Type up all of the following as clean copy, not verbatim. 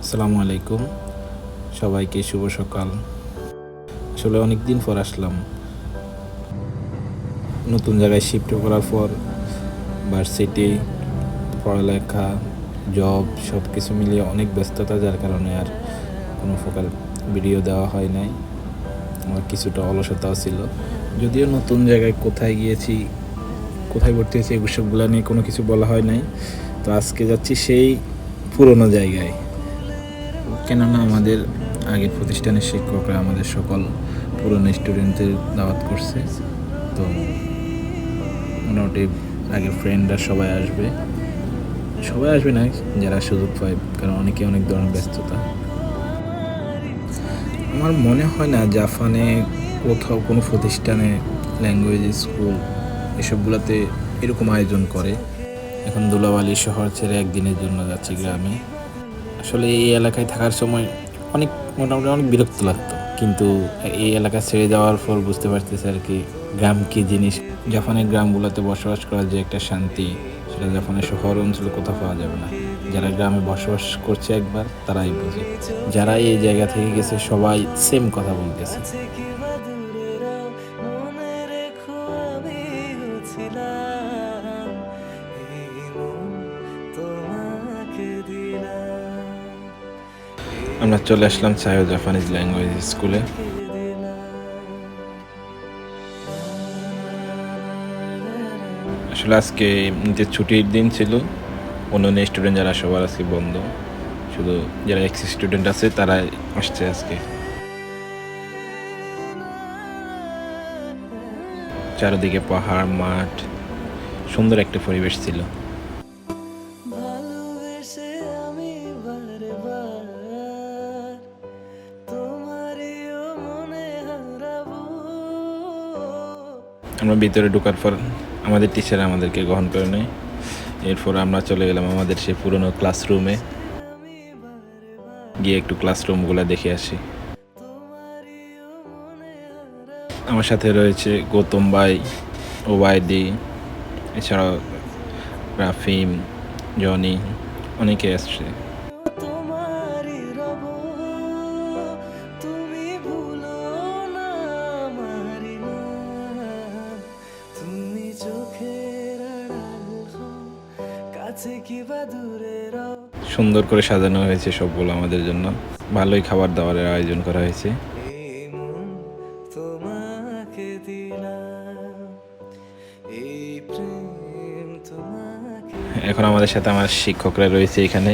আসসালামু আলাইকুম, সবাইকে শুভ সকাল। আসলে অনেক দিন পর আসলাম। নতুন জায়গায় শিফট করার পর ভার্সিটি, পড়ালেখা, জব সব কিছু মিলিয়ে অনেক ব্যস্ততা, যার কারণে আর কোনো প্রকার ভিডিও দেওয়া হয় নাই। আমার কিছুটা অলসতাও ছিল। যদিও নতুন জায়গায় কোথায় গিয়েছি, কোথায় ভর্তি হয়েছি, এসবগুলো নিয়ে কোনো কিছু বলা হয় নাই। তো আজকে যাচ্ছি সেই পুরনো জায়গায়, কেননা আমাদের আগের প্রতিষ্ঠানের শিক্ষকরা আমাদের সকল পুরনো স্টুডেন্টদের দাওয়াত করছে। তো মোটামুটি আগের ফ্রেন্ডরা সবাই আসবে না, যারা সুযোগ পায়, কারণ অনেকে অনেক ধরনের ব্যস্ততা। আমার মনে হয় না জাপানে কোথাও কোনো প্রতিষ্ঠানে ল্যাঙ্গুয়েজ স্কুল এসবগুলোতে এরকম আয়োজন করে। এখন ধুলাবালি শহর ছেড়ে একদিনের জন্য যাচ্ছি গ্রামে। আসলে এই এলাকায় থাকার সময় মোটামুটি অনেক বিরক্ত লাগতো, কিন্তু এই এলাকা ছেড়ে যাওয়ার পর বুঝতে পারতেছি আর কি গ্রাম কী জিনিস। জাপানের গ্রামগুলোতে বসবাস করার যে একটা শান্তি, সেটা জাপানের শহর অঞ্চলে কোথাও পাওয়া যাবে না। যারা গ্রামে বসবাস করছে একবার, তারাই বোঝে। যারা এই জায়গা থেকে গেছে সবাই সেম কথা বলতেছে। আমরা চলে আসলাম সায়ো জাপানিজ ল্যাঙ্গুয়েজ স্কুলে। আসলে আজকে যে ছুটির দিন ছিল, অন্যান্য স্টুডেন্ট যারা সবার আজকে বন্ধ, শুধু যারা এক্স স্টুডেন্ট আছে তারাই আসছে আজকে। চারিদিকে পাহাড়, মাঠ, সুন্দর একটা পরিবেশ ছিল। আমরা ভিতরে ঢোকার পর আমাদের টিচার আমাদেরকে গ্রহণ করে নেয়। এরপর আমরা চলে গেলাম আমাদের সেই পুরনো ক্লাসরুমে, গিয়ে একটু ক্লাসরুমগুলো দেখে আসি। আমার সাথে রয়েছে গৌতম ভাই, ওবায়দি, এছাড়াও রাফিম, জনি, অনেকে আসছে। সুন্দর করে সাজানো হয়েছে সবগুলো আমাদের জন্য। ভালোই খাবার দাবারের আয়োজন করা হয়েছে। এখন আমাদের সাথে আমার শিক্ষকরা রয়েছে এখানে,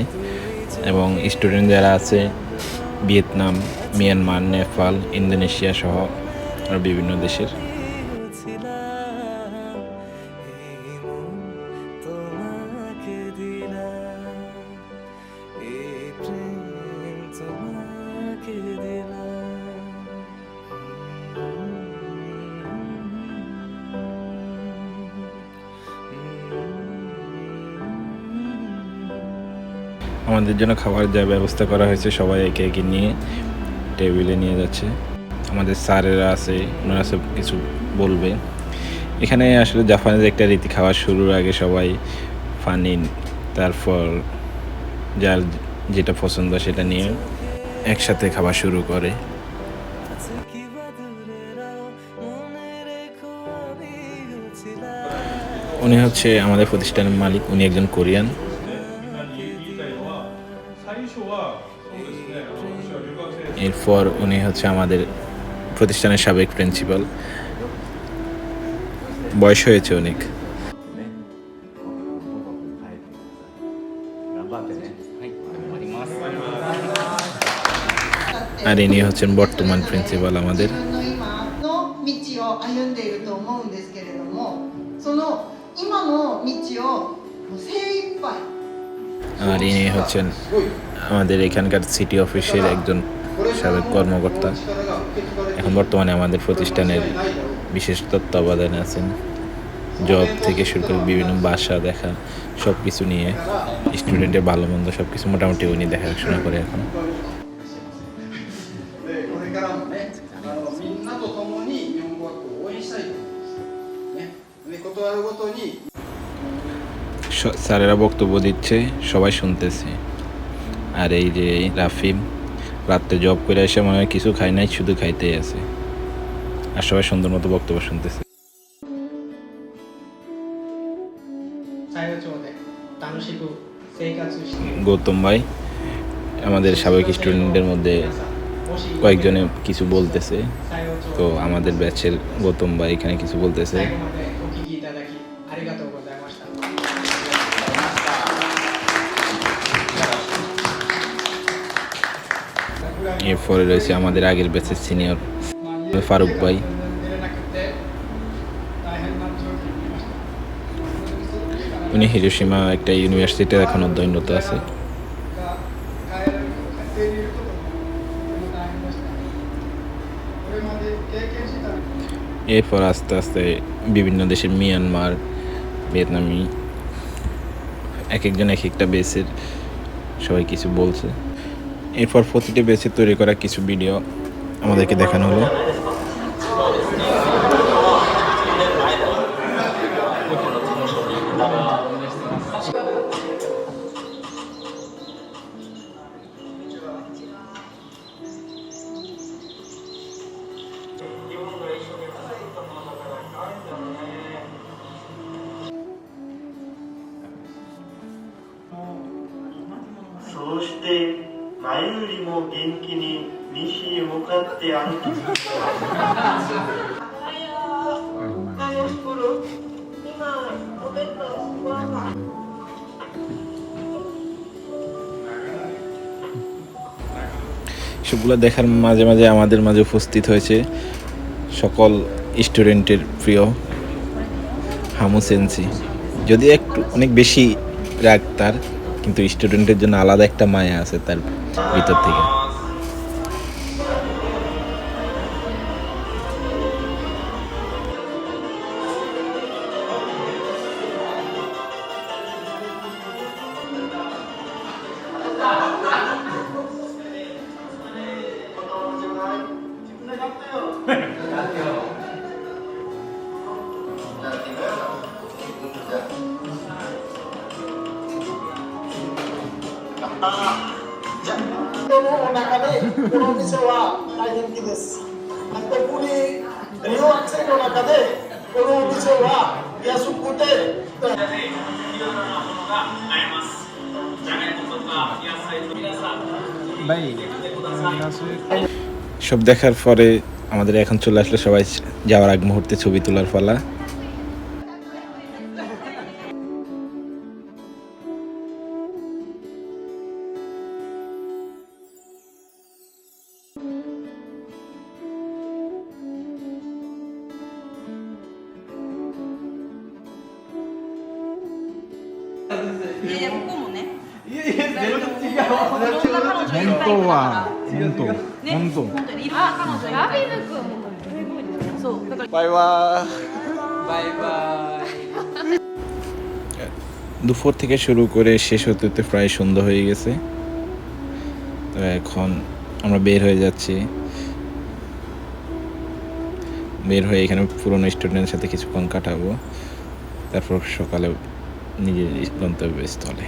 এবং স্টুডেন্ট যারা আছে ভিয়েতনাম, মিয়ানমার, নেপাল, ইন্দোনেশিয়া সহ আর বিভিন্ন দেশের। আমাদের জন্য খাবার যা ব্যবস্থা করা হয়েছে, সবাই একে একে নিয়ে টেবিলে নিয়ে যাচ্ছে। আমাদের স্যারেরা আছে, ওনারা সব কিছু বলবে। এখানে আসলে জাপানের একটা রীতি, খাওয়ার শুরুর আগে সবাই পানি, তারপর যার যেটা পছন্দ সেটা নিয়ে একসাথে খাওয়া শুরু করে। উনি হচ্ছে আমাদের প্রতিষ্ঠানের মালিক, উনি একজন কোরিয়ান। এরপর উনি হচ্ছে আমাদের প্রতিষ্ঠানের সাবেক প্রিন্সিপাল, বয়স হয়েছে অনেক। আর ইনি হচ্ছেন বর্তমান প্রিন্সিপাল আমাদের। আর ইনি হচ্ছেন আমাদের এখানকার সিটি অফিসের একজন সাবেক কর্মকর্তা, এখন বর্তমানে আমাদের প্রতিষ্ঠানের বিশেষ তত্ত্বাবধানে আছেন। জব থেকে শুরু করে বিভিন্ন বাসা দেখা সব কিছু নিয়ে, স্টুডেন্টের ভালো মন্দ সব কিছু মোটামুটি উনি দেখাশোনা করে এখন। স্যারেরা বক্তব্য দিচ্ছে, সবাই শুনতেছে। আর এই যে রাফিম রাত্রে জব করে এসে মনে হয় কিছু খায় নাই, শুধু খাইতেই আছে। আর সবাই সুন্দর মতো বক্তব্য শুনতেছে। গৌতম ভাই আমাদের সাবেক স্টুডেন্টদের মধ্যে কয়েকজনে কিছু বলতেছে, তো আমাদের ব্যাচের গৌতম ভাই এখানে কিছু বলতেছে। এরপরে রয়েছে আমাদের আগের ব্যাচের সিনিয়র ফারুক ভাই। উনি হিরোশিমা একটা ইউনিভার্সিটিতে এখন অধ্যয়নরত আছে। এরপর আস্তে আস্তে বিভিন্ন দেশের মিয়ানমার, ভিয়েতনামি, এক একজন এক একটা বেসের সবাই কিছু বলছে। এরপর প্রতিটি বেসে তৈরি করা কিছু ভিডিও আমাদেরকে দেখানো হলো। সবগুলো দেখার মাঝে মাঝে আমাদের মাঝে উপস্থিত হয়েছে সকল স্টুডেন্টের প্রিয় হামু সেন্সি। যদিও একটু অনেক বেশি রাগ তার, কিন্তু স্টুডেন্টের জন্য আলাদা একটা মায়া আছে তার ভিতর থেকে। সব দেখার পরে আমাদের এখন চলে আসলো সবাই যাওয়ার আগ মুহূর্তে ছবি তোলার পালা। দুপুর থেকে শুরু করে শেষ হতে হতে প্রায় সন্ধ্যা হয়ে গেছে। তো এখন আমরা বের হয়ে যাচ্ছি। বের হয়ে এখানে পুরনো স্টুডেন্টের সাথে কিছুক্ষণ কাটাবো, তারপর সকালে নিজের গন্তব্যস্থলে।